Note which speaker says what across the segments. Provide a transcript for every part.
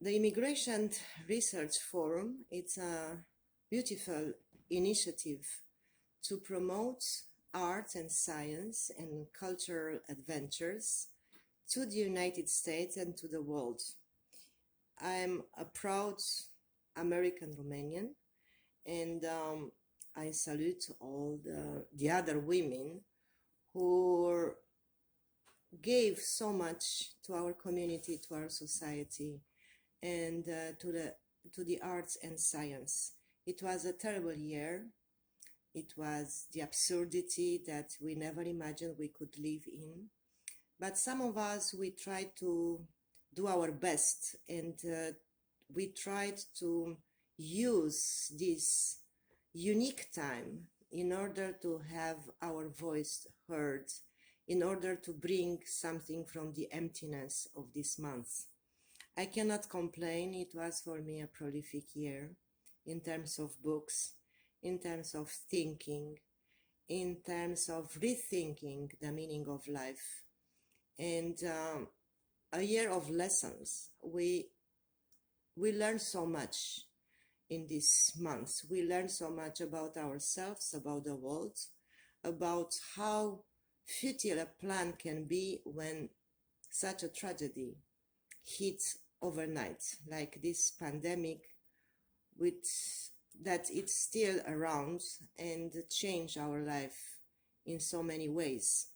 Speaker 1: The Immigration Research Forum, it's a beautiful initiative to promote art and science and cultural adventures to the United States and to the world. I'm a proud American Romanian, and I salute all the other women who gave so much to our community, to our society, and to the arts and science. It was a terrible year. It was the absurdity that we never imagined we could live in. But some of us, we tried to do our best, and we tried to use this unique time in order to have our voice heard, in order to bring something from the emptiness of this month. I cannot complain. It was for me a prolific year in terms of books, in terms of thinking, in terms of rethinking the meaning of life, and a year of lessons. We learned so much in this month. We learned so much about ourselves, about the world, about how futile a plan can be when such a tragedy hits overnight, like this pandemic, with that it's still around and change our life in so many ways.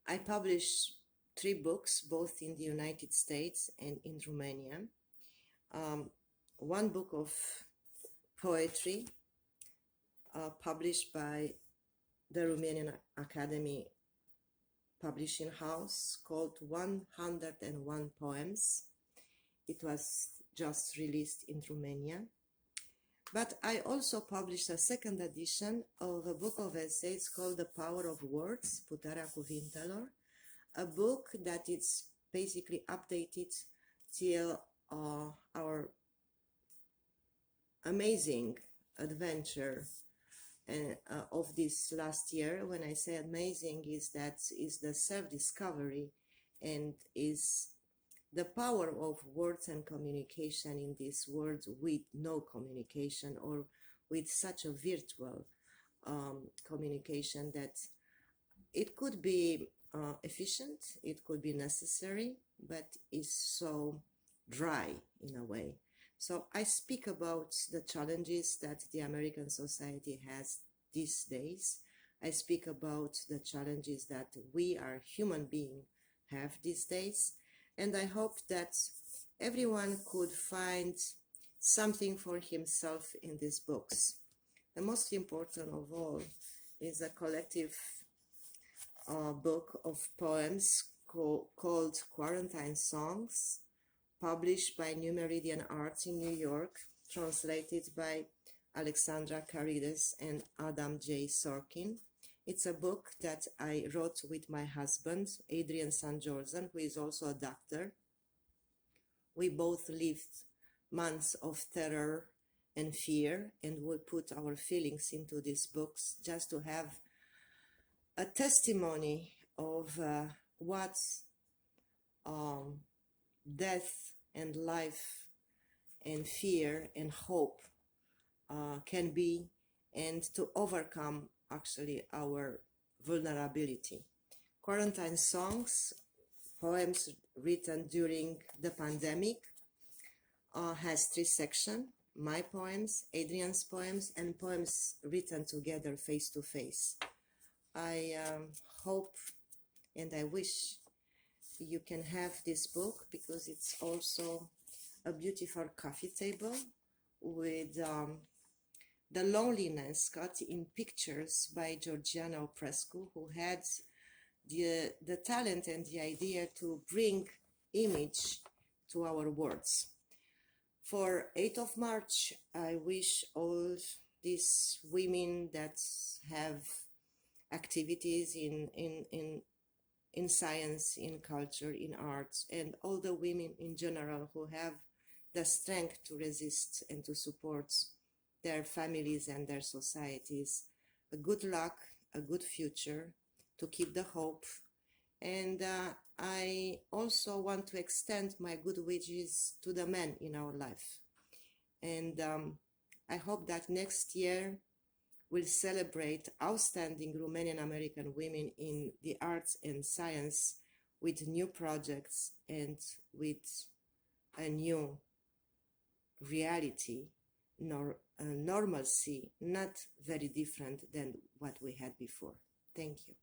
Speaker 1: I published 3 books, both in the United States and in Romania. 1 book of poetry published by the Romanian Academy Publishing House, called 101 Poems. It was just released in Romania. But I also published a 2nd edition of a book of essays called The Power of Words, Puterea Cuvintelor, a book that is basically updated till our amazing adventure of this last year. When I say amazing, is that is the self-discovery and is the power of words and communication in this world with no communication, or with such a virtual communication that it could be efficient, it could be necessary, but is so dry in a way. So I speak about the challenges that the American society has these days. I speak about the challenges that we, our human beings, have these days. And I hope that everyone could find something for himself in these books. The most important of all is a collective book of poems called Quarantine Songs, published by New Meridian Arts in New York, translated by Alexandra Carides and Adam J. Sorkin. It's a book that I wrote with my husband, Adrian Sanjorzen, who is also a doctor. We both lived months of terror and fear, and we put our feelings into these books just to have a testimony of what death and life and fear and hope can be, and to overcome actually our vulnerability. Quarantine Songs, poems written during the pandemic, has 3 sections: my poems, Adrian's poems, and poems written together face to face. I hope and I wish you can have this book, because it's also a beautiful coffee table with the loneliness cut in pictures by Georgiana Oprescu, who had the talent and the idea to bring image to our words. For 8th of March, I wish all these women that have activities in science, in culture, in arts, and all the women in general who have the strength to resist and to support their families and their societies, a good luck, a good future, to keep the hope, And I also want to extend my good wishes to the men in our life. And I hope that next year we'll celebrate outstanding Romanian American women in the arts and science with new projects and with a new reality, normalcy, not very different than what we had before. Thank you.